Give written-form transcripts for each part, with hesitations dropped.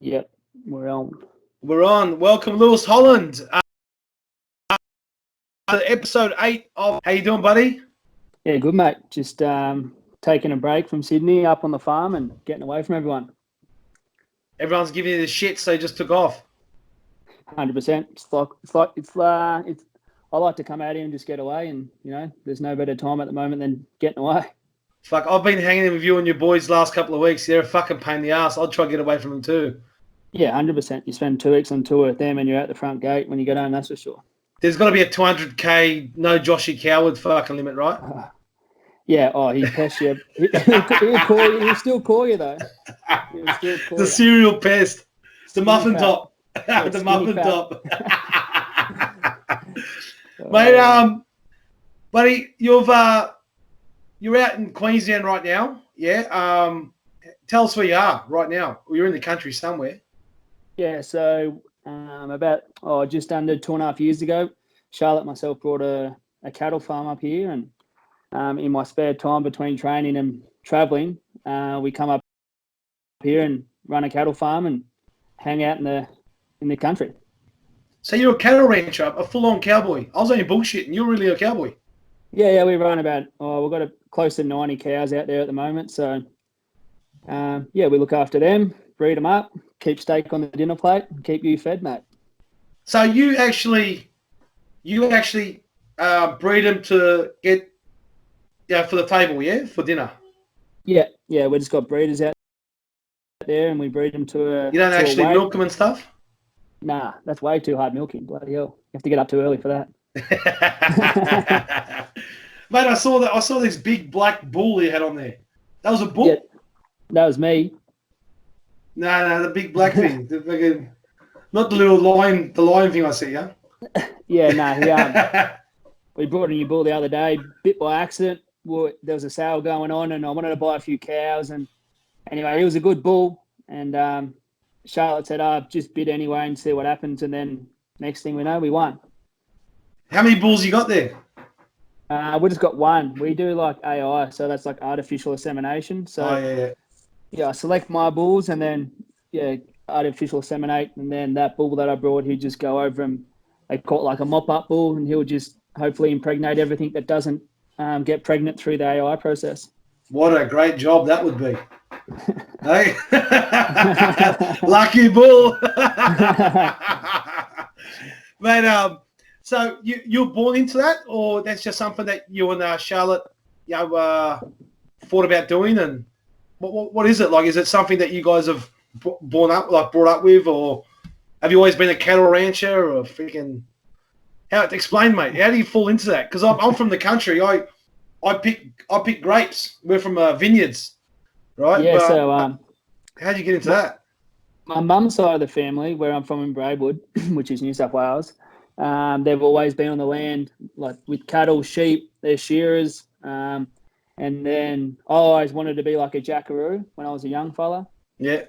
Yep, we're on. We're on. Welcome, Lewis Holland. Episode 8 of... How you doing, buddy? Yeah, good, mate. Just taking a break from Sydney, up on the farm and getting away from everyone. Everyone's giving you the shit, so you just took off. 100%. I like to come out here and just get away, and there's no better time at the moment than getting away. Fuck, I've been hanging with you and your boys the last couple of weeks. They're a fucking pain in the ass. I'll try to get away from them too. Yeah, 100%. You spend 2 weeks on tour with them and you're at the front gate when you get home, that's for sure. There's got to be a 200k no Joshy Coward fucking limit, right? Yeah, he'd pest you. He'll still call you, though. The serial pest. The muffin top. Yeah, the muffin fat. top. Mate, buddy, you're out in Queensland right now, yeah? Tell us where you are right now. You're in the country somewhere. Yeah, so about just under 2.5 years ago, Charlotte and myself brought a cattle farm up here, and in my spare time between training and travelling, we come up here and run a cattle farm and hang out in the country. So you're a cattle rancher, a full-on cowboy. I was only bullshitting. You're really a cowboy. Yeah, we run about we've got close to 90 cows out there at the moment, so we look after them, breed them up, keep steak on the dinner plate, and keep you fed, mate. So you actually breed them to get for the table, yeah, for dinner. Yeah, we just got breeders out there, and we breed them to You don't actually milk them and stuff. Nah, that's way too hard milking. Bloody hell, you have to get up too early for that. Mate, I saw this big black bull you had on there. That was a bull. Yeah, that was me. No, the big black thing. Not the little lion thing I see, yeah? Yeah, no, we brought a new bull the other day, bit by accident. Well, there was a sale going on, and I wanted to buy a few cows. And anyway, he was a good bull. And Charlotte said, just bid anyway and see what happens. And then next thing we know, we won. How many bulls you got there? We just got one. We do like AI, so that's like artificial insemination. So I select my bulls and then artificial inseminate, and then that bull that I brought, he'd just go over and they call it like a mop-up bull, and he'll just hopefully impregnate everything that doesn't get pregnant through the AI process. What a great job that would be. Hey, lucky bull. Mate, so you're born into that, or that's just something that you and Charlotte, thought about doing? And what is it like? Is it something that you guys have brought up with, or have you always been a cattle rancher, or freaking? Explain, mate. How do you fall into that? Because I'm from the country. I pick grapes. We're from vineyards, right? Yeah. But, how do you get into that? My mum's side of the family, where I'm from in Braidwood, which is New South Wales, they've always been on the land, like with cattle, sheep. They're shearers. And then I always wanted to be like a jackaroo when I was a young fella. Yeah.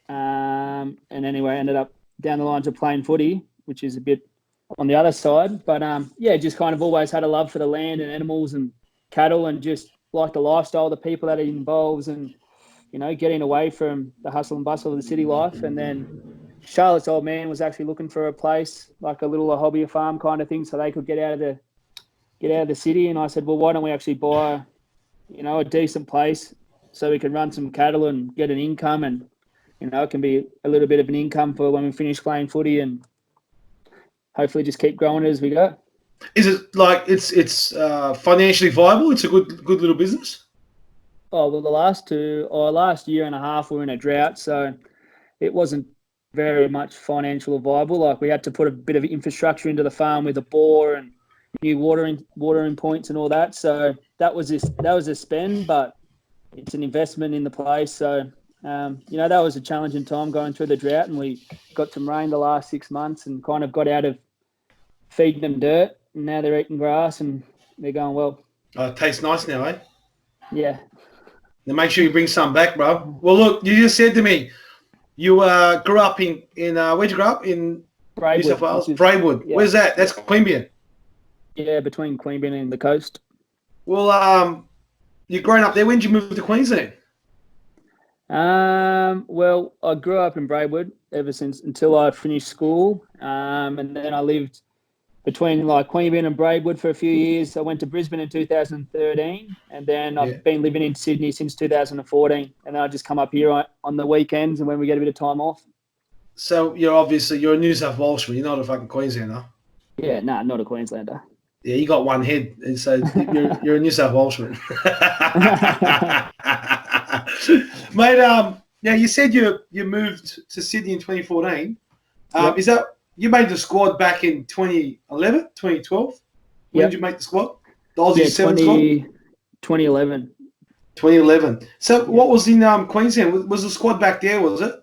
And anyway, ended up down the lines of playing footy, which is a bit on the other side. But just kind of always had a love for the land and animals and cattle, and just like the lifestyle, the people that it involves, and getting away from the hustle and bustle of the city life. And then Charlotte's old man was actually looking for a place, like a hobby farm kind of thing, so they could get out of the city. And I said, well, why don't we actually buy a decent place so we can run some cattle and get an income, and it can be a little bit of an income for when we finish playing footy, and hopefully just keep growing it as we go. Is it like it's financially viable? It's a good little business. Oh well, the last year and a half we were in a drought, so it wasn't very much financial or viable. Like, we had to put a bit of infrastructure into the farm with a bore and new watering points and all that. So that was a spend, but it's an investment in the place. So that was a challenging time going through the drought, and we got some rain the last 6 months and kind of got out of feeding them dirt, and now they're eating grass and they're going well. Oh, it tastes nice now, eh? Yeah. Now make sure you bring some back, bro. Well, look, you just said to me you grew up in where'd you grow up? In Braidwood, New South Wales? Braidwood. Yeah. Where's that? That's Queanbeyan. Yeah, between Queanbeyan and the coast. Well, you're growing up there. When did you move to Queensland? Well, I grew up in Braidwood until I finished school. And then I lived between like Queanbeyan and Braidwood for a few years. I went to Brisbane in 2013, and then Yeah. I've been living in Sydney since 2014. And then I just come up here on the weekends and when we get a bit of time off. So you're a New South Welshman. You're not a fucking Queenslander. Yeah, nah, not a Queenslander. Yeah, you got one head, and so you're a New South Welshman. Mate, yeah, you said you moved to Sydney in 2014. Yep. Is that you made the squad back in 2011, 2012? When did you make the squad? The Aussie 7 squad? 2011. 2011. So what was in Queensland? Was the squad back there, was it?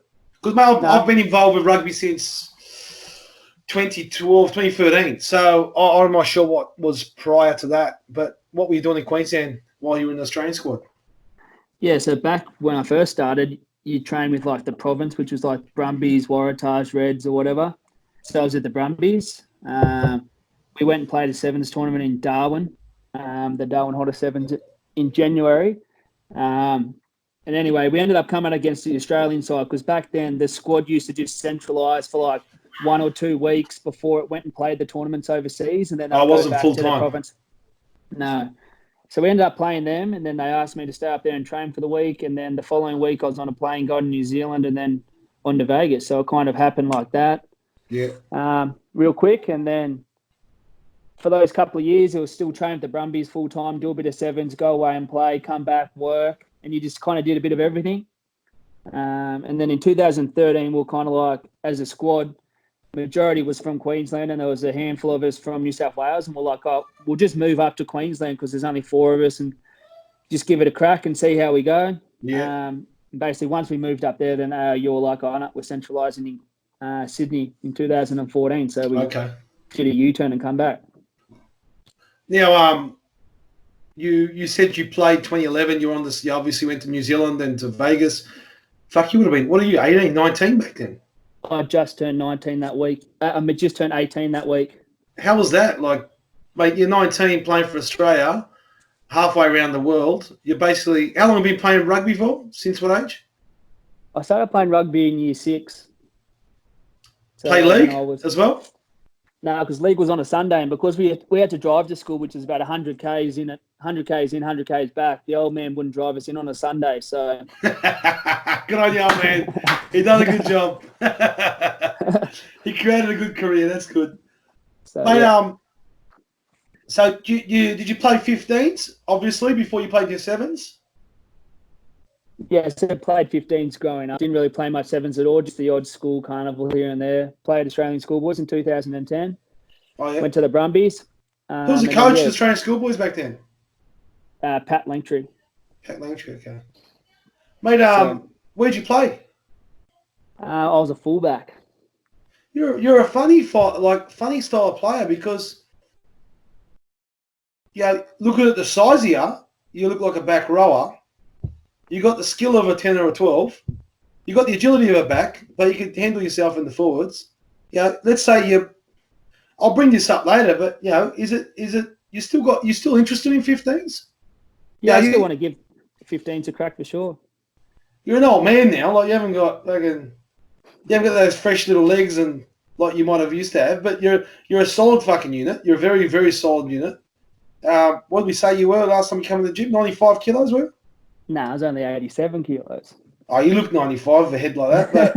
Because I've been involved with rugby since 2012, 2013. So I'm not sure what was prior to that. But what were you doing in Queensland while you were in the Australian squad? Yeah, so back when I first started, you trained with like the province, which was like Brumbies, Waratahs, Reds or whatever. So I was at the Brumbies. We went and played a sevens tournament in Darwin, the Darwin Hotter Sevens in January. And anyway, we ended up coming against the Australian side because back then the squad used to just centralise for like 1 or 2 weeks before it went and played the tournaments overseas, and then I wasn't back full to the time. province. No. So we ended up playing them, and then they asked me to stay up there and train for the week. And then the following week, I was on a plane going to New Zealand and then on to Vegas. So it kind of happened like that. Yeah. Real quick. And then for those couple of years, it was still training with the Brumbies full time, do a bit of sevens, go away and play, come back, work. And you just kind of did a bit of everything. And then in 2013, we were kind of like, as a squad, majority was from Queensland, and there was a handful of us from New South Wales, and we're like, oh, we'll just move up to Queensland because there's only 4 of us and just give it a crack and see how we go. Yeah. Basically, once we moved up there, then you're like, oh, no, we're centralising in Sydney in 2014. So we did a U-turn and come back. Now, you said you played 2011. You were on this. You obviously went to New Zealand and to Vegas. Fuck, you would have been, what are you, 18, 19 back then? I just turned 19 that week. I just turned 18 that week. How was that? Like, mate, you're 19 playing for Australia, halfway around the world. You're basically, how long have you been playing rugby for? Since what age? I started playing rugby in year 6. So Play league as well? No, because league was on a Sunday, and because we had to drive to school, which is about 100 k's in, 100 k's back. The old man wouldn't drive us in on a Sunday, so good on you, old man. He done a good job. He created a good career. That's good. So, mate, yeah. So did you play 15s obviously before you played your 7s? Yeah, so I played 15s growing up. Didn't really play much 7s at all, just the odd school carnival here and there. Played Australian schoolboys in 2010. Oh, yeah. Went to the Brumbies. Who was the coach of the Australian schoolboys back then? Pat Langtree. Pat Langtree, okay. Mate, where'd you play? I was a fullback. You're a funny style player because, yeah, looking at the size of you look like a back rower. You got the skill of a 10 or a 12. You got the agility of a back, but you can handle yourself in the forwards. Yeah, let's say I'll bring this up later, but is it you still interested in 15s? Yeah, I still want to give 15s a crack for sure. You're an old man now, like you haven't got those fresh little legs and like you might have used to have, but you're a solid fucking unit. You're a very, very solid unit. What did we say you were last time you came to the gym? 95 kilos, were you? No, I was only 87 kilos. Oh, you look 95 with a head like that, but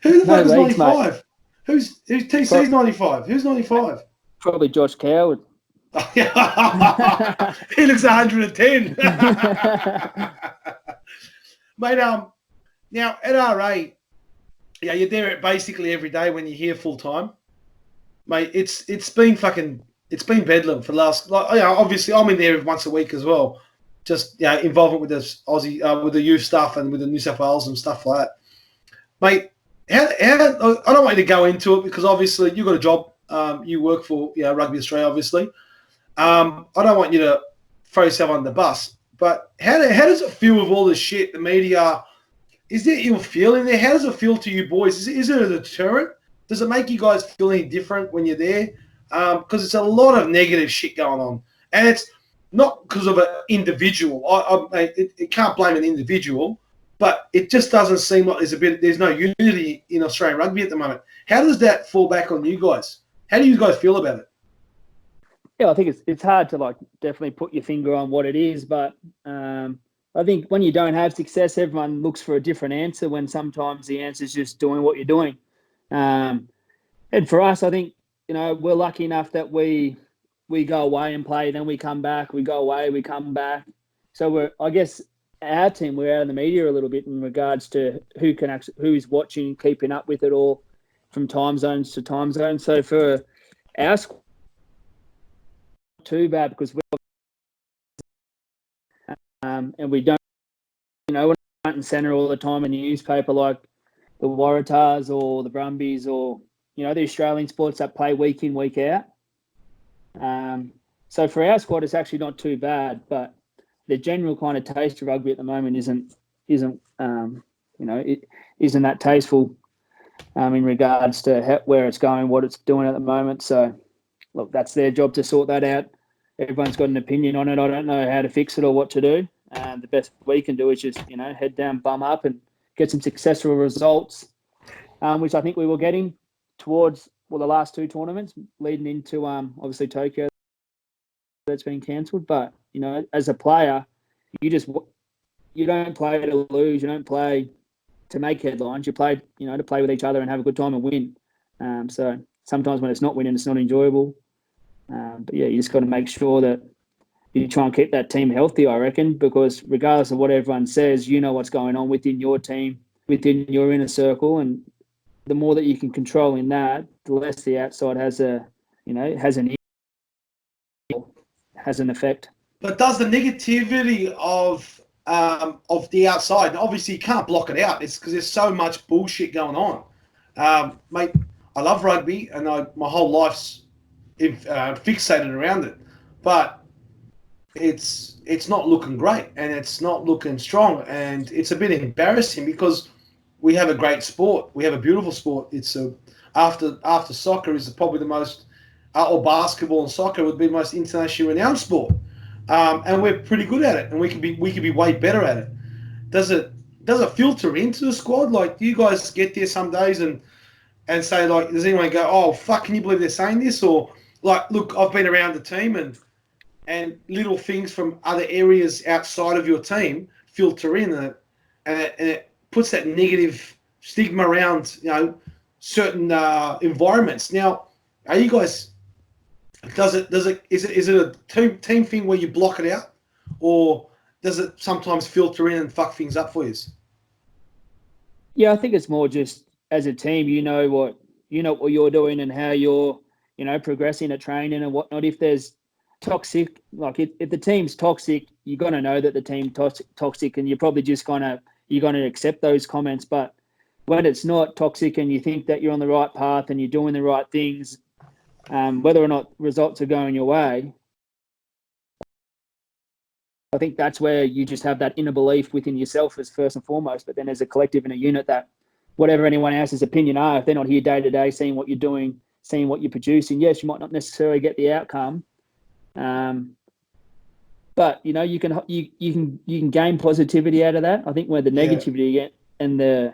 who the fuck is 95? Mate. Who's TC's 95? Who's 95? Probably Josh Coward. He looks 110. Mate, now at RA, you're there basically every day when you're here full time. Mate, it's been bedlam for the last. Obviously I'm in there once a week as well. Just involvement with the Aussie, with the youth stuff and with the New South Wales and stuff like that. Mate, how I don't want you to go into it because obviously you've got a job. You work for Rugby Australia, obviously. I don't want you to throw yourself on the bus. But how does it feel with all this shit, the media? Is there ill feeling there? How does it feel to you boys? Is it a deterrent? Does it make you guys feel any different when you're there? Because it's a lot of negative shit going on. And not because of an individual. It can't blame an individual, but it just doesn't seem like there's no unity in Australian rugby at the moment. How does that fall back on you guys? How do you guys feel about it? Yeah, I think it's hard to definitely put your finger on what it is, but I think when you don't have success, everyone looks for a different answer when sometimes the answer is just doing what you're doing. And for us, I think, we're lucky enough that we go away and play, then we come back, we go away, we come back. So I guess our team, we're out of the media a little bit in regards to who's watching, keeping up with it all from time zones to time zones. So for our squad, too bad because and we don't, we're not front and centre all the time in the newspaper like the Waratahs or the Brumbies or, the Australian sports that play week in, week out. So for our squad, it's actually not too bad, but the general kind of taste of rugby at the moment isn't it isn't that tasteful in regards to where it's going, what it's doing at the moment. So, look, that's their job to sort that out. Everyone's got an opinion on it. I don't know how to fix it or what to do. The best we can do is just, head down, bum up and get some successful results, which I think we were getting towards the last two tournaments leading into obviously Tokyo that's been cancelled. But, as a player, you don't play to lose. You don't play to make headlines. You play, to play with each other and have a good time and win. So sometimes when it's not winning, it's not enjoyable. But yeah, you just got to make sure that you try and keep that team healthy, I reckon, because regardless of what everyone says, what's going on within your team, within your inner circle, and the more that you can control in that, the less the outside has an effect. But does the negativity of the outside, and obviously you can't block it out, it's because there's so much bullshit going on. Mate, I love rugby and my whole life's fixated around it, but it's not looking great and it's not looking strong, and it's a bit embarrassing because we have a great sport, we have a beautiful sport. It's after soccer is probably the most, or basketball and soccer would be the most internationally renowned sport, and we're pretty good at it, and we could be way better at it. Does it filter into the squad? Like, do you guys get there some days and say, like, does anyone go, oh fuck, can you believe they're saying this? Or like, look, I've been around the team and little things from other areas outside of your team filter in, and it puts that negative stigma around, certain environments. Now, are you guys? Is it a team thing where you block it out, or does it sometimes filter in and fuck things up for you? Yeah, I think it's more just as a team, what you're doing and how you're, progressing at training and whatnot. If there's toxic, like if the team's toxic, you're gonna know that the team's toxic, and you're probably just gonna accept those comments. But when it's not toxic and you think that you're on the right path and you're doing the right things, whether or not results are going your way, I think that's where you just have that inner belief within yourself as first and foremost, but then as a collective and a unit, that whatever anyone else's opinion are, if they're not here day to day, seeing what you're doing, seeing what you're producing, yes, you might not necessarily get the outcome, but you can gain positivity out of that. I think where the negativity and the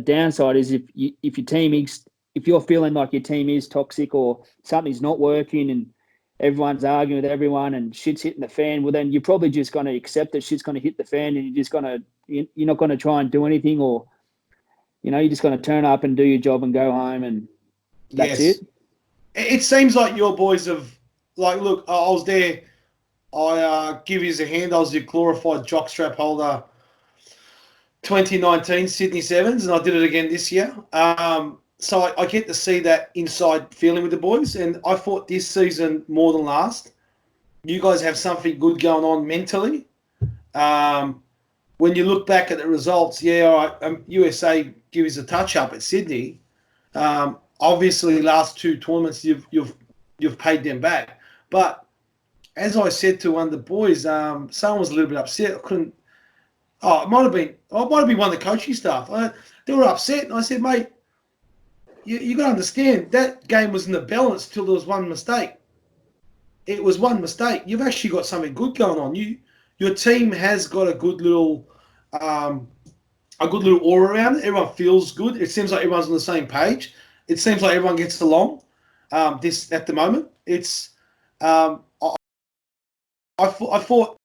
downside is if your team is, if you're feeling like your team is toxic or something's not working and everyone's arguing with everyone and shit's hitting the fan, well, then you're probably just going to accept that shit's going to hit the fan, and you're not going to try and do anything, or you're just going to turn up and do your job and go home, and that's it. It seems like your boys have, like, look, I was there. I give you a hand. I was your glorified jockstrap holder 2019 Sydney Sevens, and I did it again this year. So I get to see that inside feeling with the boys, and I thought this season more than last, you guys have something good going on mentally. When you look back at the results, USA gives a touch up at Sydney. Obviously, last two tournaments you've paid them back, but as I said to one of the boys, someone was a little bit upset. I couldn't. Oh, it might have been one of the coaching staff. They were upset, and I said, mate, you got to understand that game was in the balance till there was one mistake. it was one mistake. You've actually got something good going on. Your team has got a good little aura around it. Everyone feels good. It seems like everyone's on the same page. It seems like everyone gets along. This at the moment, it's I thought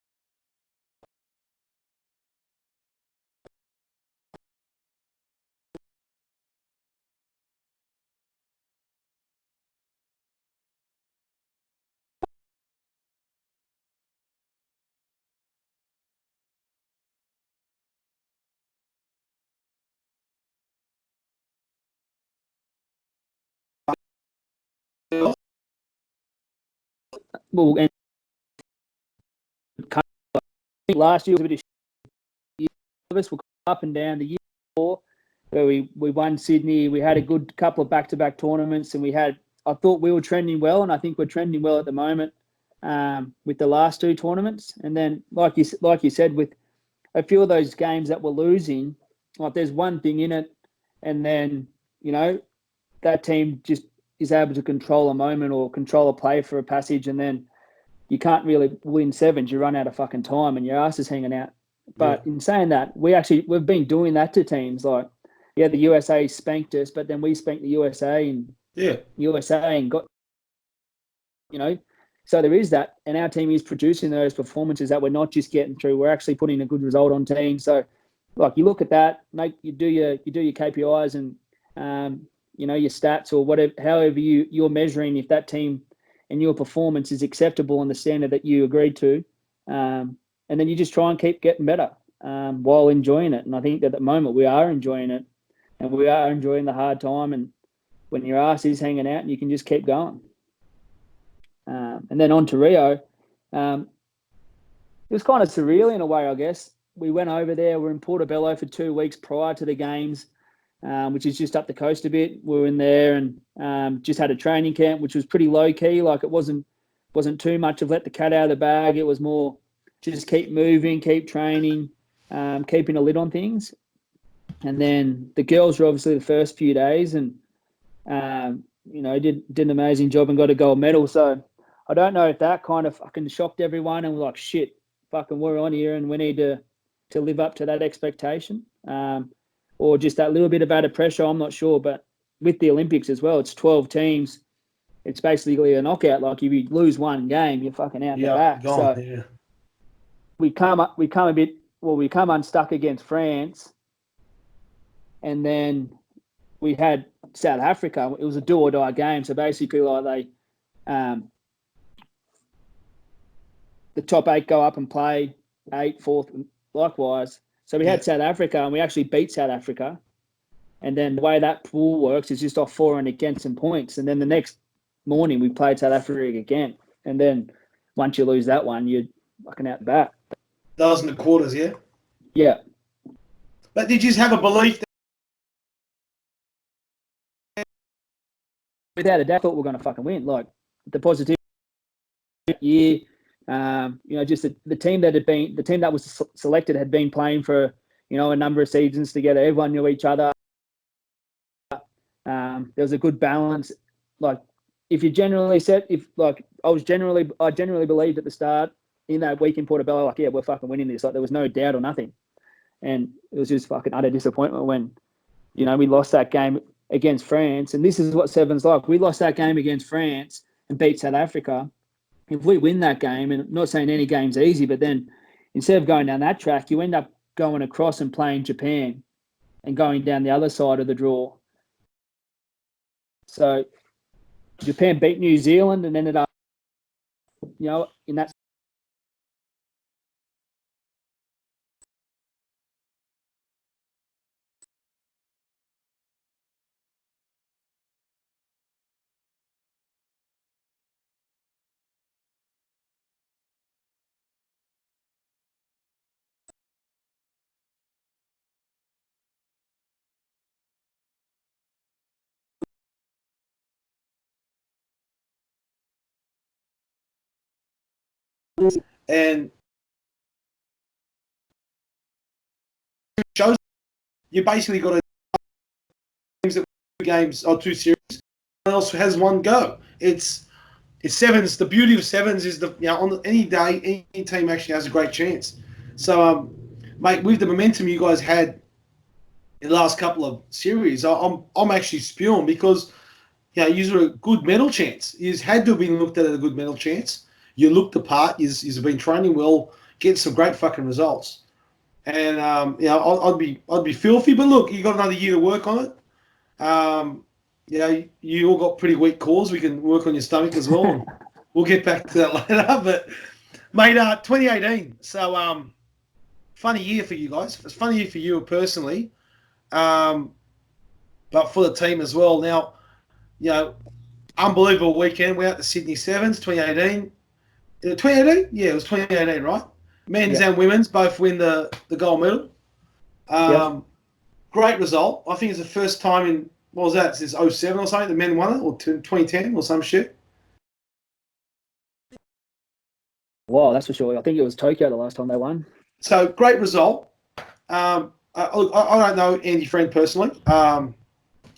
Well, and last year was a bit of us were up and down. The year before, where we won Sydney, we had a good couple of back-to-back tournaments, and I thought we were trending well, and I think we're trending well at the moment with the last two tournaments. And then, like you said, with a few of those games that we're losing, like there's one thing in it, and then that team just is able to control a moment or control a play for a passage, and then you can't really win sevens. You run out of fucking time, and your ass is hanging out. But in saying that, we've been doing that to teams. Like, the USA spanked us, but then we spanked the USA and got, So there is that, and our team is producing those performances that we're not just getting through. We're actually putting a good result on teams. So, like, you look at that, you do your KPIs and your stats or whatever, however you're measuring if that team and your performance is acceptable on the standard that you agreed to. And then you just try and keep getting better while enjoying it. And I think that at the moment we are enjoying it, and we are enjoying the hard time. And when your ass is hanging out, and you can just keep going. And then on to Rio. It was kind of surreal in a way, I guess. We went over there. We're in Portobello for 2 weeks prior to the games, which is just up the coast a bit. We were in there and just had a training camp, which was pretty low key. Like, it wasn't too much of let the cat out of the bag. It was more just keep moving, keep training, keeping a lid on things. And then the girls were obviously the first few days and, did an amazing job and got a gold medal. So I don't know if that kind of fucking shocked everyone and we're like, shit, fucking we're on here and we need to live up to that expectation. Or just that little bit of added pressure, I'm not sure. But with the Olympics as well, it's 12 teams. It's basically a knockout. Like, if you lose one game, you're fucking out the back. So we come unstuck against France, and then we had South Africa. It was a do or die game. So basically, like, the top 8 go up and play 8, 4th, likewise. So we had South Africa, and we actually beat South Africa. And then the way that pool works is just off for and against some points. And then the next morning we played South Africa again. And then once you lose that one, you're fucking out the back. That was in the quarters, yeah? Yeah. But did you just have a belief that... Without a doubt, I thought we were going to fucking win. Like, the positive year, just the team that was selected had been playing for, a number of seasons together. Everyone knew each other. There was a good balance. Like, if you generally I generally believed at the start in that week in Portobello, like, we're fucking winning this. Like, there was no doubt or nothing. And it was just fucking utter disappointment when, we lost that game against France. And this is what seven's like. We lost that game against France and beat South Africa. If we win that game, and I'm not saying any game's easy, but then instead of going down that track, you end up going across and playing Japan and going down the other side of the draw. So Japan beat New Zealand and ended up, in that. And shows you basically got games or 2 series. Someone else has one go. It's it's sevens. The beauty of sevens is on any day, any team actually has a great chance. So, mate, with the momentum you guys had in the last couple of series, I'm actually spewing because you were a good medal chance. You had to have been looked at as a good medal chance. You looked the part. You've been training well, getting some great fucking results. And I'd be filthy, but look, you got another year to work on it. You all got pretty weak cores. We can work on your stomach as well. And we'll get back to that later. But mate, 2018. So funny year for you guys. It's a funny year for you personally, but for the team as well. Now, unbelievable weekend. We're out to Sydney Sevens, 2018. 2018? Yeah, it was 2018, right? Men's and women's both win the gold medal. Great result. I think it's the first time in, what was that, since 07 or something, the men won it, or 2010 or some shit. Wow, that's for sure. I think it was Tokyo the last time they won. So, great result. I don't know Andy Friend personally. I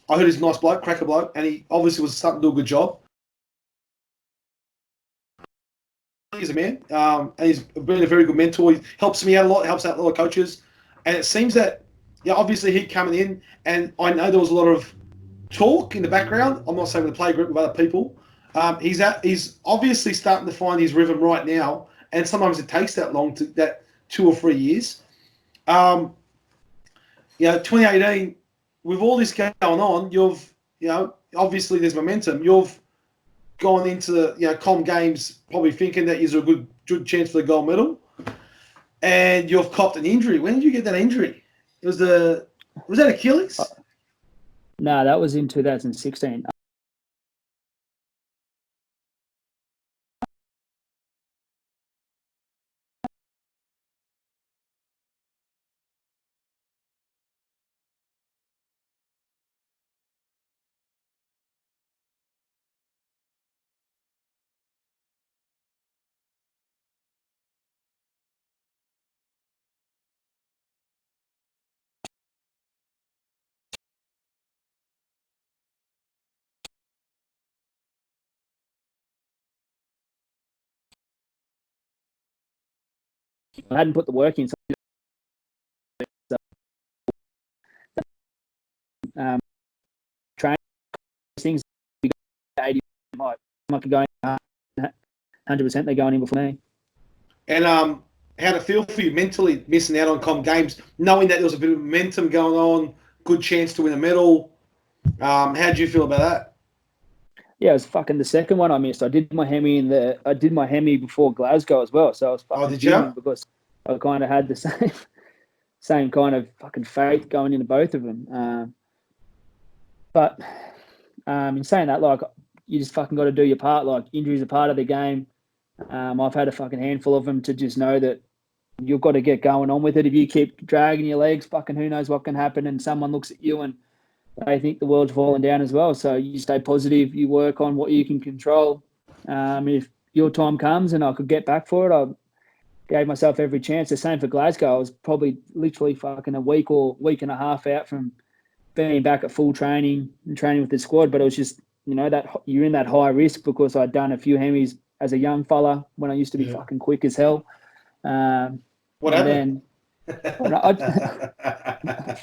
heard he's a nice bloke, cracker bloke, and he obviously was starting to do a good job. He's a man, and he's been a very good mentor. He helps me out a lot, helps out a lot of coaches. And it seems that, obviously he coming in, and I know there was a lot of talk in the background. I'm not saying with the play group with other people. He's obviously starting to find his rhythm right now, and sometimes it takes that long, that 2 or 3 years. 2018, with all this going on, you've, obviously there's momentum. You've gone into the, Com Games probably thinking that you're a good chance for the gold medal, and you've copped an injury. When did you get that injury? Was that Achilles? No, that was in 2016. I hadn't put the work in. So, training things, 80 might be going 100%. They're going in before me. And how did it feel for you mentally missing out on Com Games, knowing that there was a bit of momentum going on, good chance to win a medal? How did you feel about that? Yeah, it was fucking the second one I missed. I did my hemi before Glasgow as well. So I was fucking because I kind of had the same kind of fucking faith going into both of them. But in saying that, like, you just fucking got to do your part. Like, injuries are part of the game. I've had a fucking handful of them to just know that you've got to get going on with it. If you keep dragging your legs, fucking who knows what can happen, and someone looks at you and they think the world's falling down as well. So you stay positive, you work on what you can control. If your time comes and I could get back for it, I gave myself every chance. The same for Glasgow. I was probably literally fucking a week or week and a half out from being back at full training and training with the squad. But it was just, that you're in that high risk because I'd done a few hemis as a young fella when I used to be fucking quick as hell. What happened? I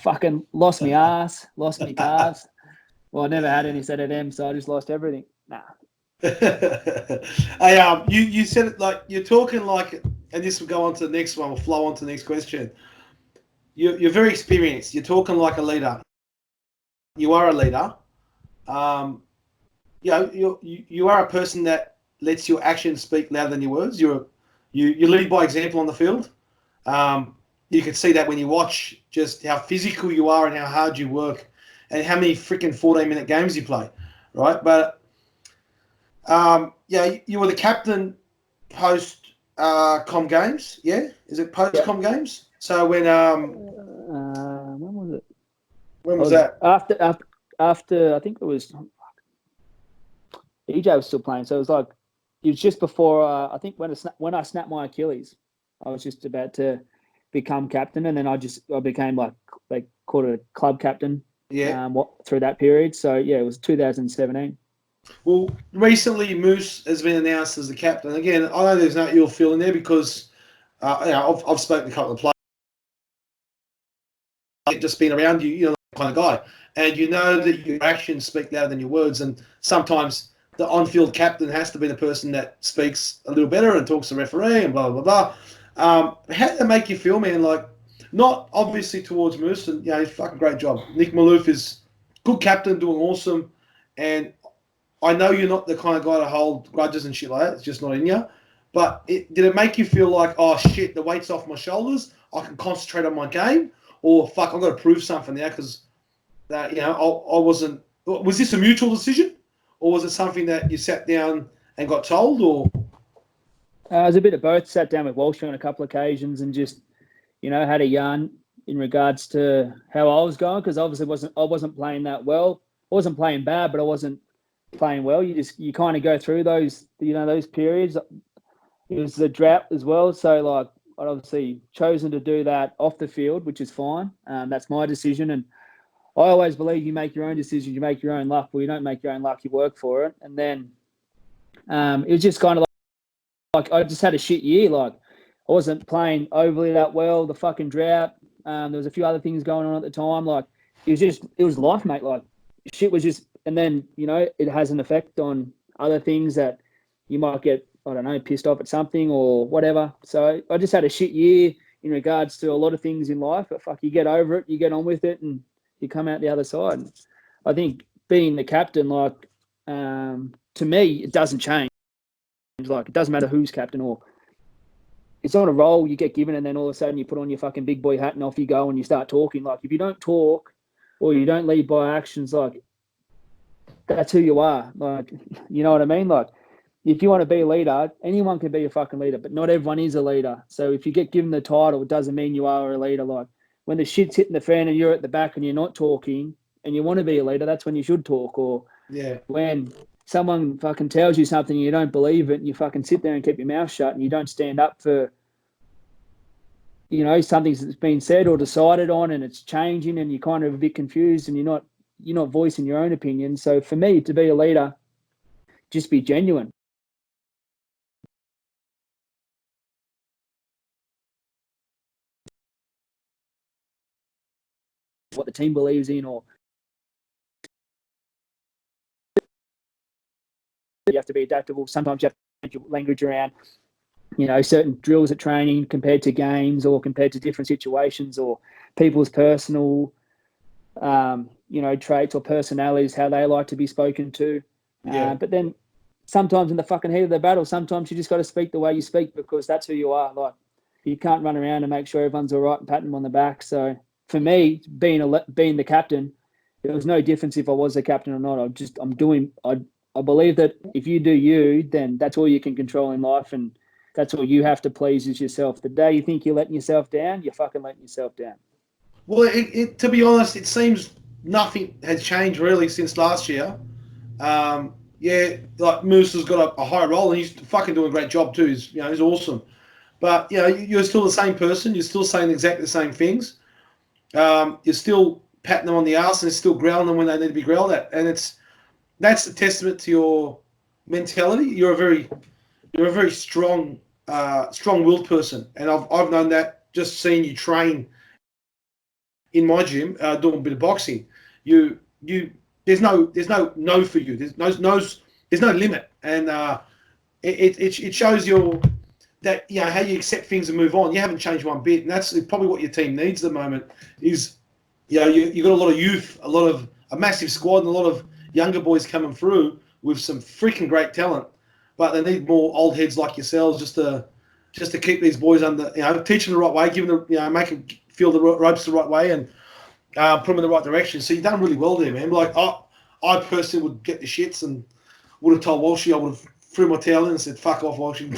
fucking lost my ass, lost my calves. Well, I never had any set of them, so I just lost everything. Nah. You said it like you're talking like, and this will go on to the next one. We'll flow on to the next question. You're very experienced. You're talking like a leader. You are a leader. You are a person that lets your actions speak louder than your words. You lead by example on the field. You can see that when you watch just how physical you are and how hard you work and how many freaking 14-minute games you play, right? But, you were the captain post Com Games, yeah? Is it post Com Games? So when was it? When was that? After I think it was EJ was still playing, so it was just before I think when I snapped my Achilles, I was just about to become captain, and then I became like they called it a club captain. Yeah. Through that period, so yeah, it was 2017. Well, recently Moose has been announced as the captain. Again, I know there's no ill feeling there because I've spoken to a couple of players. Just been around you, you're the kind of guy, and you know that your actions speak louder than your words. And sometimes the on-field captain has to be the person that speaks a little better and talks to the referee and blah blah blah. How did that make you feel, man? Like, not obviously towards Moose, and he's fucking great job. Nick Maloof is good captain, doing awesome, and I know you're not the kind of guy to hold grudges and shit like that. It's just not in you. But did it make you feel like, oh shit, the weight's off my shoulders? I can concentrate on my game, or fuck, I've got to prove something now because that I wasn't. Was this a mutual decision, or was it something that you sat down and got told, or? It was a bit of both. Sat down with Walsh on a couple of occasions and just, had a yarn in regards to how I was going, because obviously I wasn't playing that well. I wasn't playing bad, but I wasn't playing well. You kind of go through those periods. It was the drought as well, so like I'd obviously chosen to do that off the field, which is fine. That's my decision, and I always believe you make your own decisions, you make your own luck. Well, you don't make your own luck, you work for it. And then it was just kind of like I just had a shit year. Like I wasn't playing overly that well. The fucking drought. There was a few other things going on at the time. Like it was life, mate. Like shit was just, and then it has an effect on other things that you might get, I don't know, pissed off at something or whatever. So I just had a shit year in regards to a lot of things in life. But fuck, you get over it, you get on with it, and you come out the other side. And I think being the captain, like to me, it doesn't change. Like it doesn't matter who's captain, or it's not a role you get given and then all of a sudden you put on your fucking big boy hat and off you go and you start talking. Like if you don't talk or you don't lead by actions, like that's who you are. Like, you know what I mean? Like if you want to be a leader, anyone can be a fucking leader, but not everyone is a leader. So if you get given the title, it doesn't mean you are a leader. Like when the shit's hitting the fan and you're at the back and you're not talking and you want to be a leader, that's when you should talk. Or when someone fucking tells you something and you don't believe it and you fucking sit there and keep your mouth shut and you don't stand up for, something that's been said or decided on and it's changing and you're kind of a bit confused and you're not voicing your own opinion. So for me, to be a leader, just be genuine. What the team believes in, or you have to be adaptable. Sometimes you have to change your language around, certain drills at training compared to games or compared to different situations or people's personal, traits or personalities, how they like to be spoken to. But then sometimes in the fucking heat of the battle, sometimes you just got to speak the way you speak because that's who you are. Like you can't run around and make sure everyone's all right and pat them on the back. So for me, being the captain, there was no difference if I was the captain or not. I believe that if you do you, then that's all you can control in life, and that's all you have to please is yourself. The day you think you're letting yourself down, you're fucking letting yourself down. Well, to be honest, it seems nothing has changed really since last year. Like Moose has got a high role and he's fucking doing a great job too. He's awesome. But, you're still the same person. You're still saying exactly the same things. You're still patting them on the arse and still growling them when they need to be growled at. And that's a testament to your mentality. You're a very strong, strong-willed person. And I've known that just seeing you train in my gym, doing a bit of boxing. There's no for you. There's no limit, and it shows that how you accept things and move on. You haven't changed one bit, and that's probably what your team needs at the moment. Is you got a lot of youth, a massive squad, and a lot of younger boys coming through with some freaking great talent, but they need more old heads like yourselves just to keep these boys under, teach them the right way, give them make them feel the ropes the right way, and put them in the right direction. So you've done really well there, man. Like I personally would get the shits and would have told Walshy, I would have threw my towel in and said, "Fuck off, Walshy."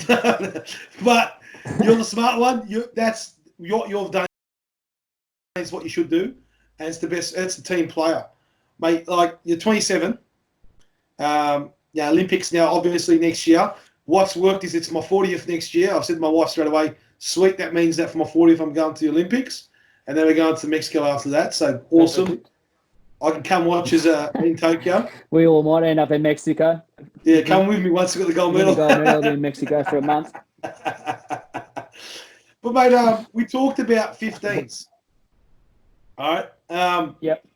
But you're the smart one. You've done is what you should do, and it's the best. It's the team player, mate. Like you're 27. Olympics now, obviously next year. What's worked is it's my 40th next year. I've said to my wife straight away, sweet, that means that for my 40th I'm going to the Olympics, and then we're going to Mexico after that. So awesome. I can come watch us in Tokyo. We all might end up in Mexico. Yeah, come with me once we got the gold medal. The gold medal in Mexico for a month. But mate, we talked about 15s. All right. Yep.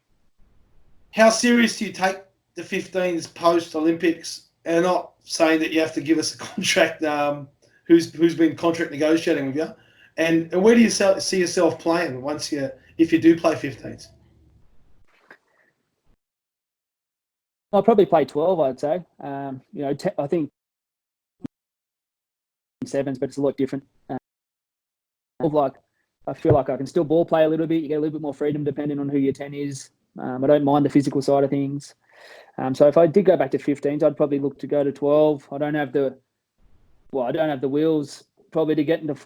How serious do you take the 15s post Olympics? And not saying that you have to give us a contract. Who's been contract negotiating with you? And where do you see yourself playing if you do play 15s? I'll probably play 12, I'd say. I think sevens, but it's a lot different. I feel like I can still ball play a little bit. You get a little bit more freedom depending on who your 10 is. I don't mind the physical side of things. So if I did go back to 15s, I'd probably look to go to 12. I don't have the wheels probably to get into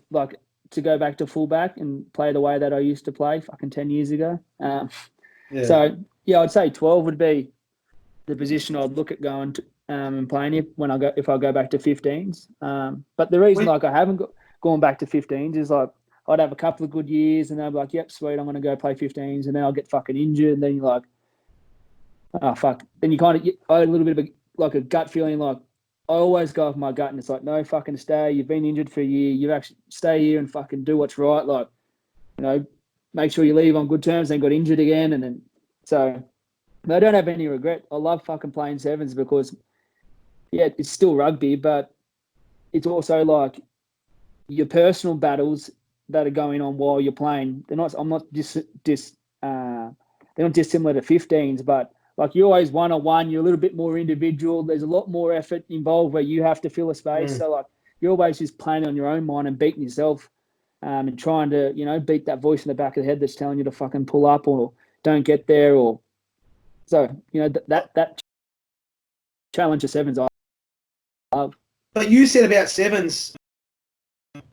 to go back to fullback and play the way that I used to play fucking 10 years ago. So yeah, I'd say 12 would be the position I'd look at going to and playing if I go back to 15s. But the reason I haven't gone back to 15s is I'd have a couple of good years and they'll be like, yep, sweet, I'm going to go play 15s, and then I'll get fucking injured, and then you're like, oh fuck. Then you kind of I had a little bit of a gut feeling, like I always go off my gut, and it's like, no, fucking stay. You've been injured for a year. You actually stay here and fucking do what's right. Like, make sure you leave on good terms. Then got injured again, and then so I don't have any regret. I love fucking playing sevens because, yeah, it's still rugby, but it's also like your personal battles that are going on while you're playing. They're not. I'm not they're not dissimilar to 15s, but like you're always one-on-one. You're a little bit more individual. There's a lot more effort involved where you have to fill a space. So like you're always just playing on your own mind and beating yourself, and trying to beat that voice in the back of the head that's telling you to fucking pull up or don't get there or. So that challenge of sevens I love. But you said about sevens, a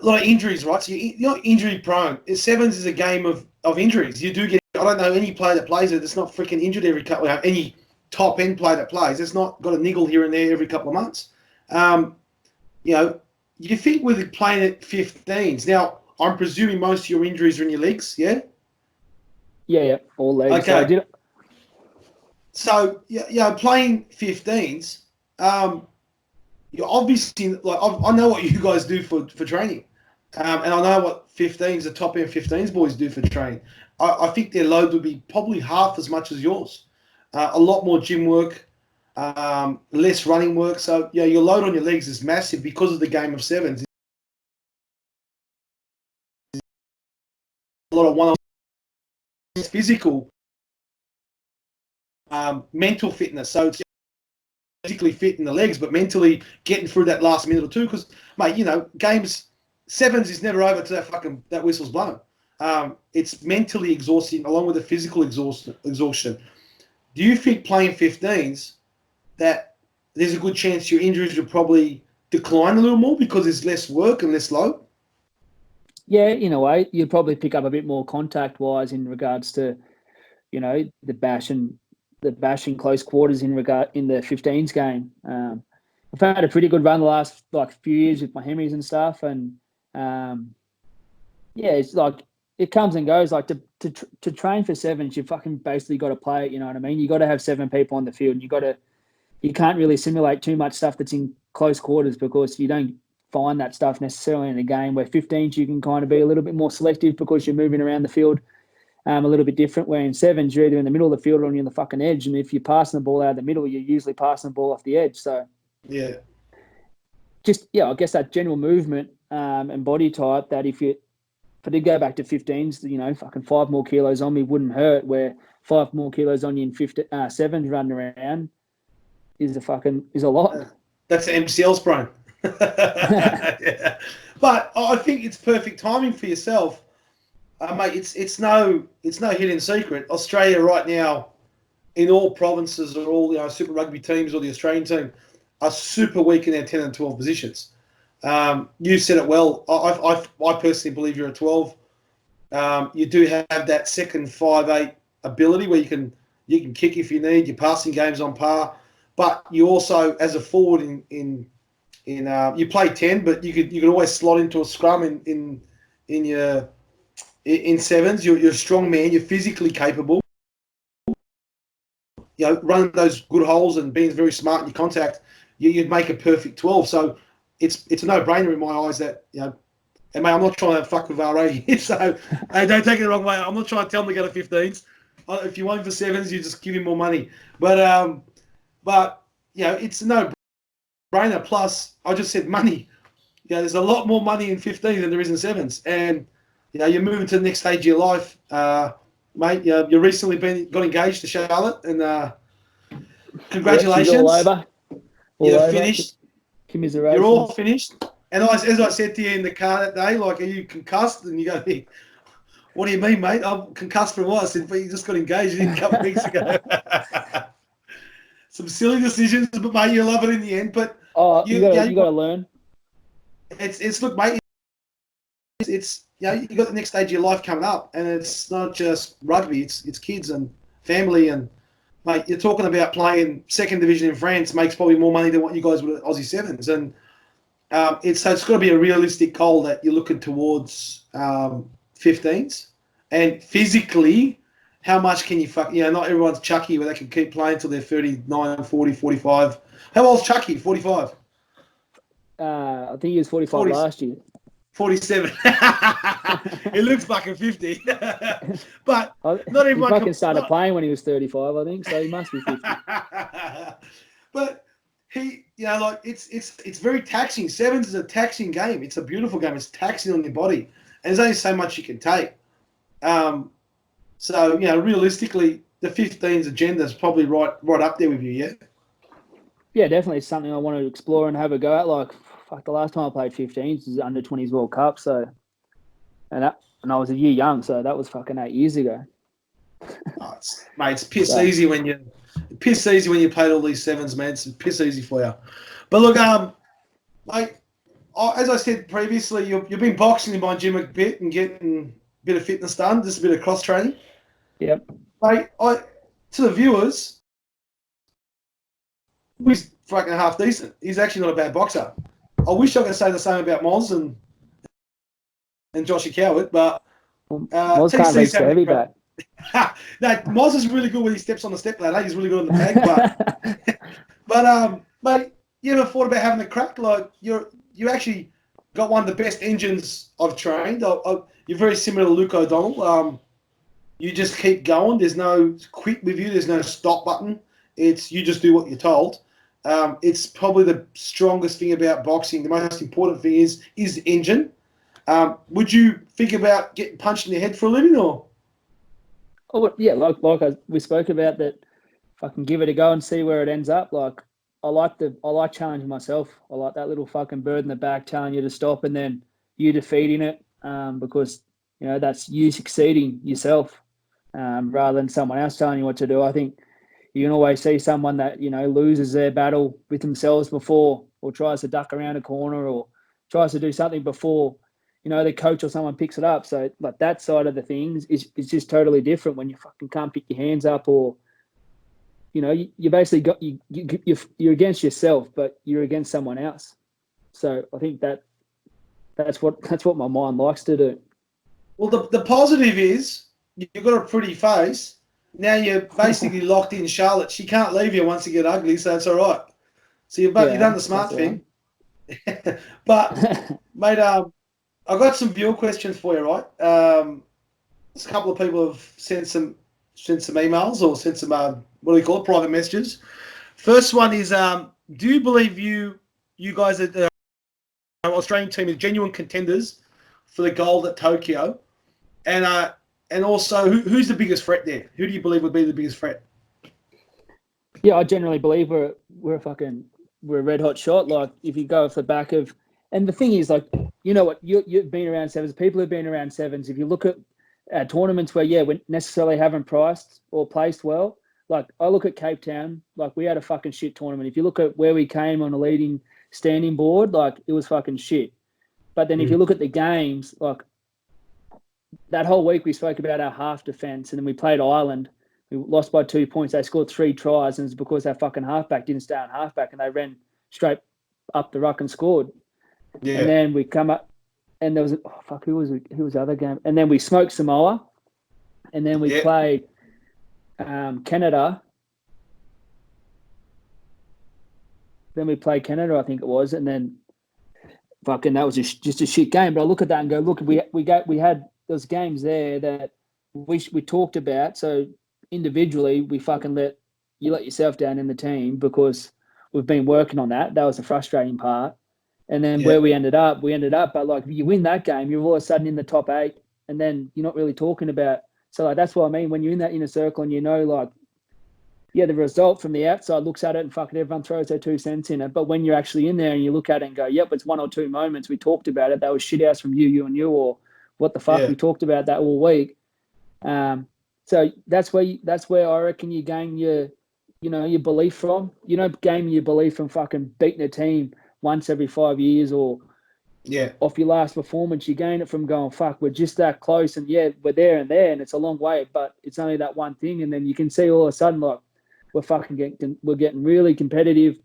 lot of injuries, right? So you're not injury prone. Sevens is a game of injuries. You do get. I don't know any player that plays it that's not freaking injured every couple. Any top end player that plays, it's not got a niggle here and there every couple of months. You think with playing at 15s now. I'm presuming most of your injuries are in your legs, yeah. Yeah, all legs. Okay. So playing 15s, you're obviously like I know what you guys do for training, and I know what 15s, the top end 15s boys do for training. I think their load would be probably half as much as yours. A lot more gym work, less running work. So your load on your legs is massive because of the game of sevens. A lot of one-on physical, mental fitness. So it's physically fit in the legs, but mentally getting through that last minute or two. Because, mate, games sevens is never over till that whistle's blown. It's mentally exhausting along with the physical exhaustion. Do you think playing 15s that there's a good chance your injuries will probably decline a little more because there's less work and less load? Yeah, in a way, you'd probably pick up a bit more contact-wise in regards to, the bashing close quarters in the 15s game. I've had a pretty good run the last few years with my Hemis and stuff, and it's like it comes and goes. Like to train for sevens, you fucking basically got to play it. You know what I mean? You got to have 7 people on the field, and you can't really simulate too much stuff that's in close quarters because you don't find that stuff necessarily in a game. Where 15s, you can kind of be a little bit more selective because you're moving around the field a little bit different. Where in sevens, you're either in the middle of the field or you're on the fucking edge, and if you're passing the ball out of the middle, you're usually passing the ball off the edge. So yeah, I guess that general movement and body type that if I did go back to 15s, fucking 5 more kilos on me wouldn't hurt. Where 5 more kilos on you in sevens running around is a lot. That's an MCL sprain. Yeah. But I think it's perfect timing for yourself, mate. It's no hidden secret. Australia right now, in all provinces or all Super Rugby teams or the Australian team, are super weak in their 10 and 12 positions. You said it well. I personally believe you're a 12. You do have that second 5'8" ability where you can kick if you need. Your passing game's on par, but you also, as a forward in you play 10, but you could always slot into a scrum in your in sevens. You're a strong man. You're physically capable. You know, running those good holes and being very smart in your contact, you'd make a perfect 12. So it's a no-brainer in my eyes that, you know, and mate, I'm not trying to fuck with RA here, so hey, don't take it the wrong way. I'm not trying to tell him to go to 15s. If you want him for sevens, you just give him more money. But you know, it's a no-brainer. Plus, I just said money. You know, there's a lot more money in 15s than there is in sevens, and you know, you're moving to the next stage of your life, mate. You recently got engaged to Charlotte, and congratulations. Yep, she's all over. You're finished. Commiserations. You're all finished. And as I said to you in the car that day, like, are you concussed? And you go, what do you mean, mate? I'm concussed from what? I said, but you just got engaged a couple of weeks ago. Some silly decisions, but mate, you'll love it in the end. But you got to learn. It's look, mate. It's you know, you got the next stage of your life coming up, and it's not just rugby. It's kids and family, and mate, you're talking about playing second division in France makes probably more money than what you guys would at Aussie sevens, and it's got to be a realistic goal that you're looking towards 15s, and physically, how much can you you know, not everyone's Chucky where they can keep playing until they're 39, 40, 45. How old's Chucky? 45. I think he was 45 last year. 47. He looks fucking 50. But not everyone. He fucking started playing when he was 35, I think, so he must be 50. But he, you know, like it's very taxing. Sevens is a taxing game. It's a beautiful game. It's taxing on your body, and there's only so much you can take. So you know, realistically, the 15s agenda is probably right up there with you. Yeah. Yeah, definitely something I want to explore and have a go at. Like, fuck, the last time I played 15s was under 20s World Cup. So, and I was a year young, so that was fucking 8 years ago. Oh, it's piss easy when you played all these sevens, man. It's piss easy for you. But look, mate, as I said previously, you've been boxing in my gym a bit and getting a bit of fitness done, just a bit of cross training. Yep. Mate, to the viewers, he's fucking half decent. He's actually not a bad boxer. I wish I could say the same about Moz and Joshy Coward, but Moz can't reach the heavy back. No, Moz is really good when he steps on the step ladder. He's really good on the tag, but mate, you ever thought about having a crack? Like you actually got one of the best engines I've trained. You're very similar to Luke O'Donnell. You just keep going. There's no quit with you. There's no stop button. It's you just do what you're told. It's probably the strongest thing about boxing. The most important thing is the engine. Would you think about getting punched in the head for a living, or? Oh yeah, like we spoke about that. If I can give it a go and see where it ends up, like I like challenging myself. I like that little fucking bird in the back telling you to stop and then you defeating it, because you know that's you succeeding yourself, rather than someone else telling you what to do. I think you can always see someone that, you know, loses their battle with themselves before, or tries to duck around a corner, or tries to do something before, you know, the coach or someone picks it up. So like that side of the things is just totally different when you fucking can't pick your hands up, or, you know, you basically got you're against yourself, but you're against someone else. So I think that's what my mind likes to do. Well, the positive is you've got a pretty face. Now you're basically locked in Charlotte. She can't leave you once you get ugly, so it's all right. So you've done the smart thing. Right. But, mate, I've got some viewer questions for you, right? A couple of people have sent some emails or sent some, what do you call it, private messages. First one is, do you believe you guys at the Australian team are genuine contenders for the gold at Tokyo? And also, who's the biggest threat there? Who do you believe would be the biggest threat? Yeah, I generally believe we're a red hot shot. Like if you go off the back of, and the thing is, like, you know what, you've been around sevens. People have been around sevens. If you look at tournaments where we necessarily haven't priced or placed well, like I look at Cape Town, like we had a fucking shit tournament. If you look at where we came on a leading standing board, like it was fucking shit. But then if you look at the games, like that whole week we spoke about our half defence, and then we played Ireland. We lost by 2 points. They scored 3 tries, and it's because our fucking halfback didn't stay on halfback, and they ran straight up the ruck and scored. Yeah. And then we come up and there was who was the other game? And then we smoked Samoa, and then we played Canada. Then we played Canada, I think it was, and then fucking that was just a shit game. But I look at that and go, look, we had those games there that we talked about. So individually, we fucking let yourself down in the team because we've been working on that. That was the frustrating part. And then where we ended up. But like, if you win that game, you're all of a sudden in the top 8, and then you're not really talking about. So like, that's what I mean. When you're in that inner circle and you know, like, yeah, the result from the outside looks at it and fucking everyone throws their 2 cents in it. But when you're actually in there and you look at it and go, yep, it's 1 or 2 moments. We talked about it. That was shit house from you and you, or what the fuck we talked about that all week. So that's where I reckon you gain your belief from. You don't gain your belief from fucking beating a team once every 5 years or off your last performance. You gain it from going, fuck, we're just that close, and we're there and it's a long way, but it's only that one thing. And then you can see all of a sudden, like, we're getting really competitive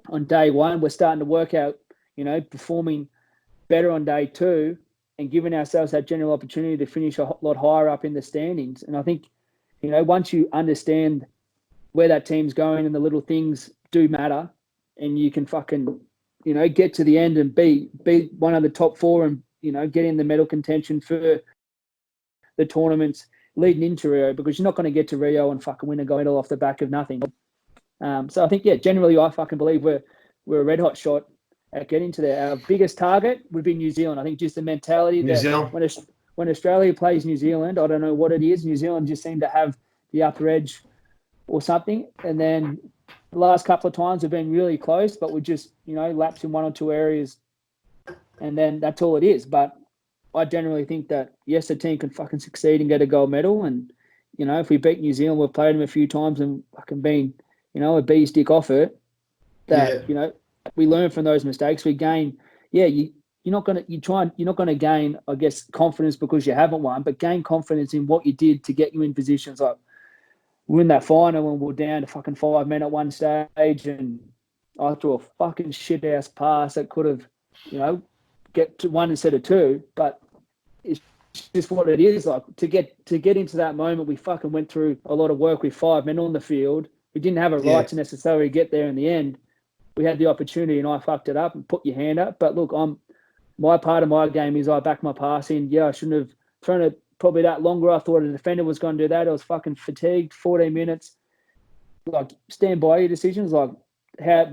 on day 1. We're starting to work out, performing better on day 2 and giving ourselves that general opportunity to finish a lot higher up in the standings. And I think, once you understand where that team's going and the little things do matter, and you can fucking, get to the end and be one of the top 4 and, get in the medal contention for the tournaments leading into Rio, because you're not going to get to Rio and fucking win a gold medal off the back of nothing. So I think, generally I fucking believe we're a red hot shot at getting to there. Our biggest target would be New Zealand. I think just the mentality that when Australia plays New Zealand, I don't know what it is, New Zealand just seem to have the upper edge or something. And then the last couple of times have been really close, but we just, lapse in 1 or 2 areas, and then that's all it is. But I generally think that, yes, the team can fucking succeed and get a gold medal. And, if we beat New Zealand, we've played them a few times and fucking been, a bee's dick off it, that, we learn from those mistakes. We gain, you're not going to gain, I guess, confidence because you haven't won, but gain confidence in what you did to get you in positions like win that final when we're down to fucking 5 men at one stage, and I threw a fucking shit ass pass that could have, get to 1 instead of 2, but it's just what it is. Like, to get into that moment, we fucking went through a lot of work with 5 men on the field. We didn't have a right to necessarily get there in the end. We had the opportunity and I fucked it up and put your hand up. But look, my part of my game is I back my pass in. I shouldn't have thrown it probably that longer. I thought a defender was going to do that. I was fucking fatigued, 14 minutes. Like, stand by your decisions. Like,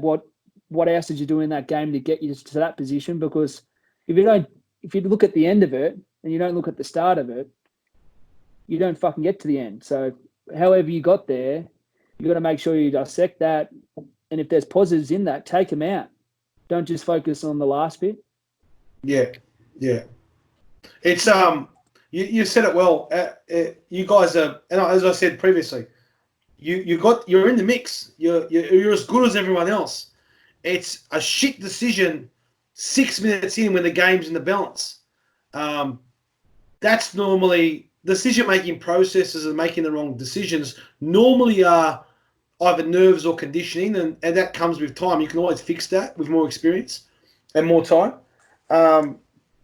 what else did you do in that game to get you to that position? Because if you look at the end of it and you don't look at the start of it, you don't fucking get to the end. So however you got there, you got to make sure you dissect that. And if there's positives in that, take them out. Don't just focus on the last bit. Yeah. It's you said it well. You guys are, and as I said previously, you're in the mix. You're as good as everyone else. It's a shit decision 6 minutes in when the game's in the balance. That's normally decision-making processes and making the wrong decisions normally are either nerves or conditioning, and that comes with time. You can always fix that with more experience and more time.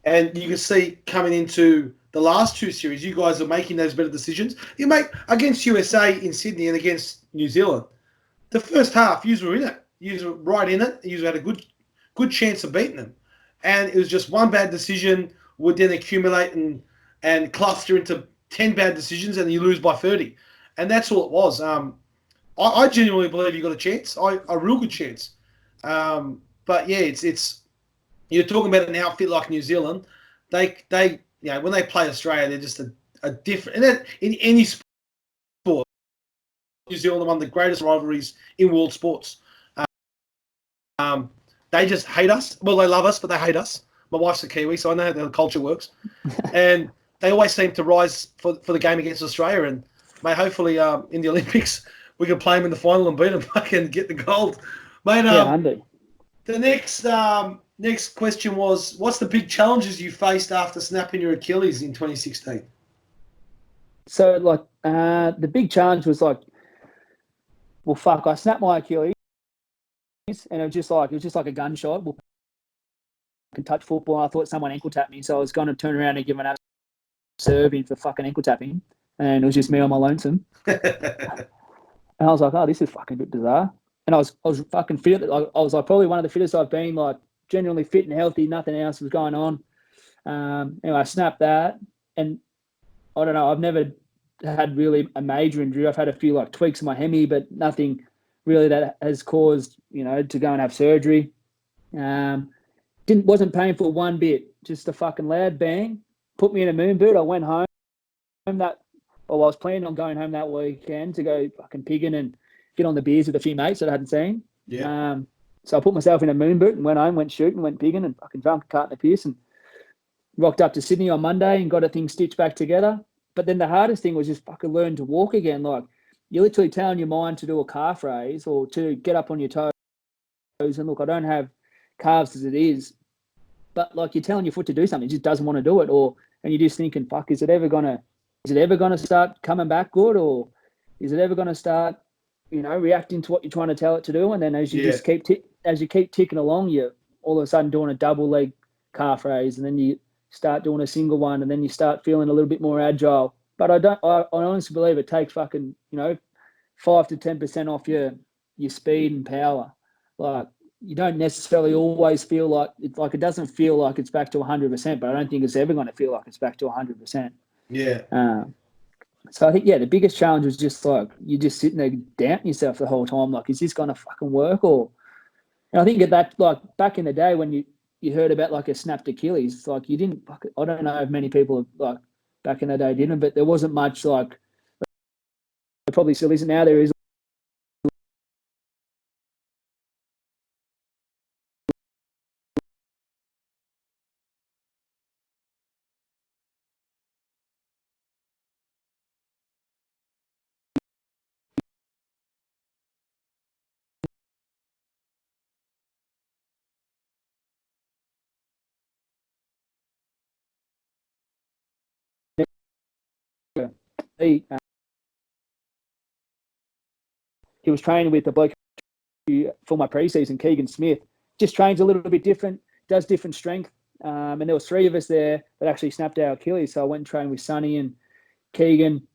And you can see coming into the last 2 series, you guys are making those better decisions. You make against USA in Sydney and against New Zealand. The first half, you were in it. You were right in it. You had a good chance of beating them. And it was just one bad decision would then accumulate and cluster into 10 bad decisions, and you lose by 30. And that's all it was. I genuinely believe you got a chance, a real good chance. But yeah, it's you're talking about an outfit like New Zealand. They when they play Australia, they're just a different. And in any sport, New Zealand are one of the greatest rivalries in world sports. They just hate us. Well, they love us, but they hate us. My wife's a Kiwi, so I know how the culture works. And they always seem to rise for the game against Australia. And hopefully in the Olympics, we can play them in the final and beat them and get the gold. Mate, the next question was, what's the big challenges you faced after snapping your Achilles in 2016? So, like, the big challenge was like, well, fuck, I snapped my Achilles, and it was just like a gunshot. touch football. I thought someone ankle tapped me, so I was going to turn around and give an serve in for fucking ankle tapping, and it was just me on my lonesome. And I was like, oh, this is fucking a bit bizarre. And I was fucking fit. I was like probably one of the fittest I've been, like genuinely fit and healthy. Nothing else was going on. Anyway, I snapped that, and I don't know. I've never had really a major injury. I've had a few like tweaks in my hemi, but nothing really that has caused to go and have surgery. Wasn't painful one bit. Just a fucking loud bang. Put me in a moon boot. I went home I was planning on going home that weekend to go fucking pigging and get on the beers with a few mates that I hadn't seen. Yeah. So I put myself in a moon boot and went home, went shooting, went pigging, and fucking drunk a carton of piss and rocked up to Sydney on Monday and got a thing stitched back together. But then the hardest thing was just fucking learn to walk again. Like, you're literally telling your mind to do a calf raise or to get up on your toes. And look, I don't have calves as it is, but like you're telling your foot to do something, it just doesn't want to do it. And you're just thinking, fuck, is it ever gonna start coming back good, or is it ever gonna start, reacting to what you're trying to tell it to do? And then as you just keep ticking along, you're all of a sudden doing a double leg calf raise, and then you start doing a single one, and then you start feeling a little bit more agile. But I honestly believe it takes fucking 5 to 10% off your speed and power. Like, you don't necessarily always feel like it doesn't feel like it's back to 100%, but I don't think it's ever going to feel like it's back to 100%. Yeah. So I think, the biggest challenge was just like, you're just sitting there doubting yourself the whole time. Like, is this going to fucking work? And I think at that, like back in the day when you heard about like a snapped Achilles, it's like you didn't, I don't know if many people like back in the day didn't, but there wasn't much like, there probably still isn't now. There is he was training with the bloke for my preseason, Keegan Smith. Just trains a little bit different, does different strength. And there was 3 of us there that actually snapped our Achilles. So I went and trained with Sonny and Keegan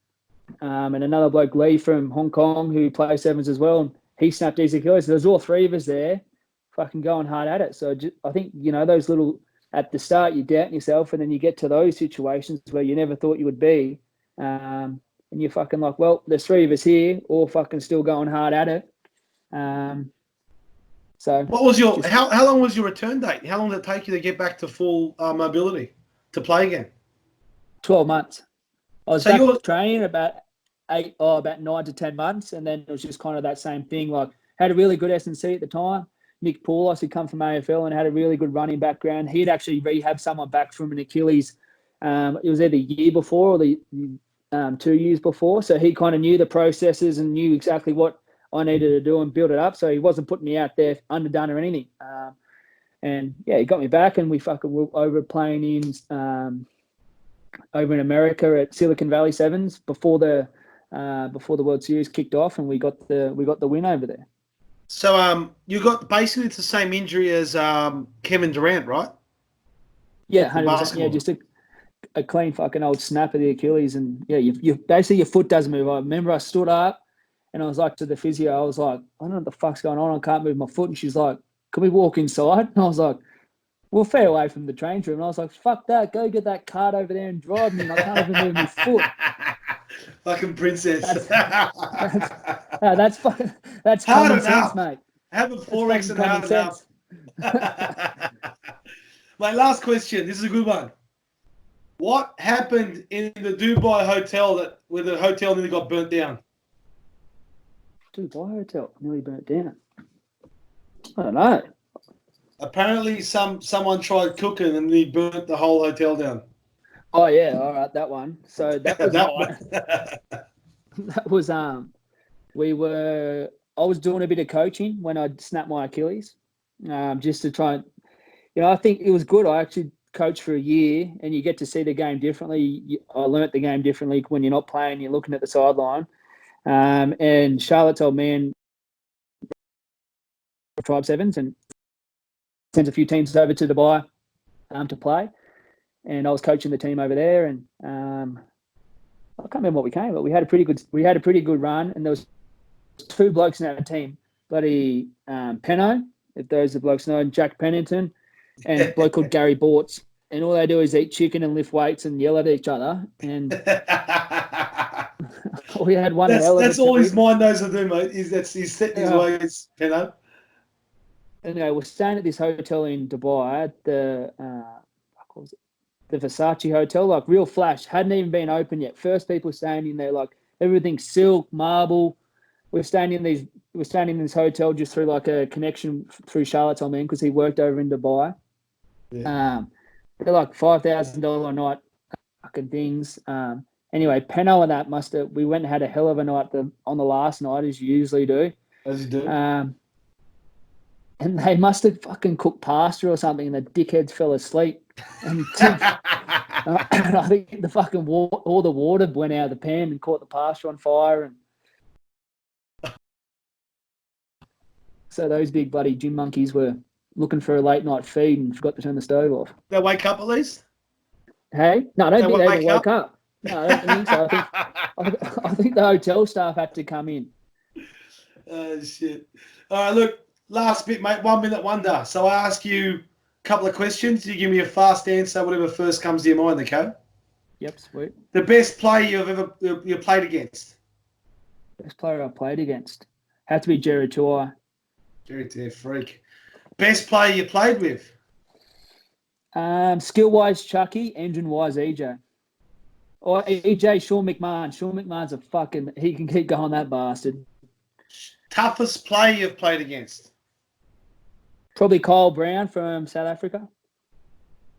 and another bloke, Lee, from Hong Kong, who plays sevens as well. And he snapped his Achilles. So there's all 3 of us there fucking going hard at it. So I think, those little, at the start, you doubt yourself, and then you get to those situations where you never thought you would be. And you're fucking like, well, there's 3 of us here, all fucking still going hard at it. So what was your how long was your return date? How long did it take you to get back to full mobility to play again? 12 months. I was back training about 9 to 10 months, and then it was just kind of that same thing. Like, had a really good S&C at the time. Nick Paulos had come from AFL and had a really good running background. He'd actually rehabbed someone back from an Achilles. It was either the year before or the 2 years before. So he kind of knew the processes and knew exactly what I needed to do and build it up. So he wasn't putting me out there underdone or anything. And he got me back, and we fucking were over playing over in America at Silicon Valley Sevens before the World Series kicked off, and we got the win over there. So you got basically the same injury as Kevin Durant, right? Yeah, 100%. Yeah, just a clean fucking old snap of the Achilles, and you basically your foot doesn't move. I remember I stood up, and I was like to the physio, I was like, I don't know what the fuck's going on. I can't move my foot, and she's like, can we walk inside? And I was like, we're fair away from the change room. And I was like, fuck that, go get that cart over there and drive me. And I can't even move my foot. Fucking princess. That's common sense, mate. Have a Forex and hard enough. My last question. This is a good one. What happened in the Dubai hotel where the hotel nearly got burnt down? Dubai hotel nearly burnt down. I don't know. Apparently, someone tried cooking and he burnt the whole hotel down. Oh yeah, all right, that one. So that was that one. That was I was doing a bit of coaching when I snapped my Achilles, just to try and, I think it was good. I actually coached for a year, and you get to see the game differently. I learnt the game differently when you're not playing. You're looking at the sideline, and Charlotte told me and Tribe Sevens and sent a few teams over to Dubai to play, and I was coaching the team over there, and I can't remember what we came, but we had a pretty good run, and there was 2 blokes in our team, bloody Penno, if those are blokes know, Jack Pennington, and a bloke called Gary Bortz, and all they do is eat chicken and lift weights and yell at each other, and we had one hell of that's all his mind knows to do, mate. He's setting his ways, Penno. Anyway, we're staying at this hotel in Dubai, the what was it? The Versace Hotel, like real flash, hadn't even been open yet. First people staying in there, like everything silk, marble. We're staying in this hotel just through like a connection through Charlotte, I mean, because he worked over in Dubai. Yeah. They're like $5,000 a night fucking things. Anyway, Penno and that we went and had a hell of a night on the last night, as you usually do. As you do. And they must have fucking cooked pasta or something, and the dickheads fell asleep. And I think the fucking all the water went out of the pan and caught the pasta on fire. And so those big bloody gym monkeys were looking for a late night feed and forgot to turn the stove off. They wake up at least? Hey? No, I don't think they even woke up. No, I don't think so. I think the hotel staff had to come in. Oh, shit. All right, look, last bit, mate, 1 minute wonder. So I ask you a couple of questions. You give me a fast answer, whatever first comes to your mind, okay? Yep, sweet. The best player you've played against? Best player I've played against? Had to be Jerry Tuai. Jerry Tuai, freak. Best player you played with? Skill-wise, Chucky. Engine-wise, EJ. Or EJ, Sean McMahon. Sean McMahon's he can keep going, that bastard. Toughest player you've played against? Probably Kyle Brown from South Africa.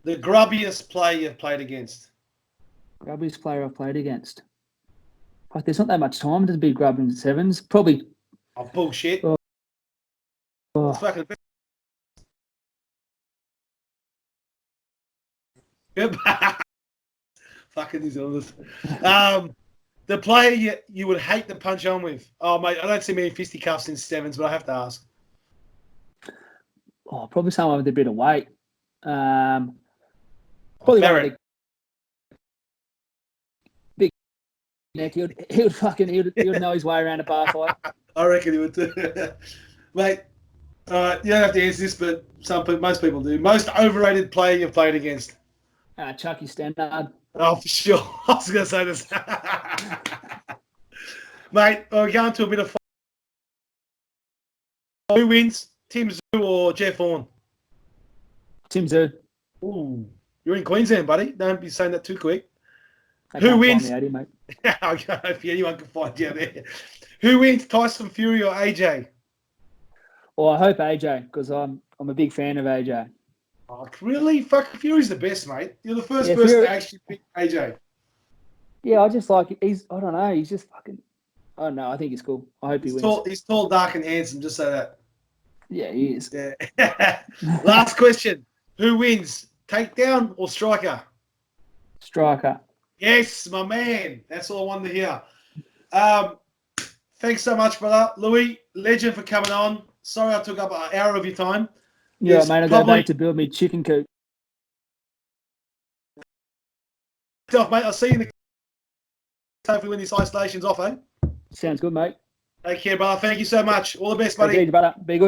The grubbiest player you've played against? Grubbiest player I've played against. Fuck, there's not that much time to be grubbing sevens. Probably. Oh, bullshit. Oh. It's fucking... Fucking New Zealanders. The player you would hate to punch on with? Oh, mate, I don't see many fisticuffs in sevens, but I have to ask. Oh, probably someone with a bit of weight. Probably one of the big neck. He would know his way around a bar fight. I reckon he would too. Mate, you don't have to answer this, but most people do. Most overrated player you've played against? Chucky Stannard. Oh, for sure. I was going to say this. Mate, we're going to a bit of fun. Who wins, Tim Zhu or Jeff Horn? Tim Zhu. Ooh, you're in Queensland, buddy. Don't be saying that too quick. Who wins? Find me out here, mate. I don't know if anyone can find you out there. Who wins, Tyson Fury or AJ? Well, I hope AJ, because I'm a big fan of AJ. Oh, really? Fucking Fury's the best, mate. You're the first person Fury... to actually pick AJ. Yeah, I just like I don't know. He's just fucking. I don't know. I think he's cool. I hope he wins. He's tall, dark, and handsome. Just say that. Yeah, he is. Yeah. Last question. Who wins, takedown or striker? Striker. Yes, my man. That's all I wanted to hear. Thanks so much, brother. Louis, legend for coming on. Sorry I took up an hour of your time. Yeah, mate, I got back to build me chicken coop. Mate, I'll see you in the... Hopefully when this isolation's off, eh? Sounds good, mate. Take care, brother. Thank you so much. All the best, buddy. Thank you, brother. Be good.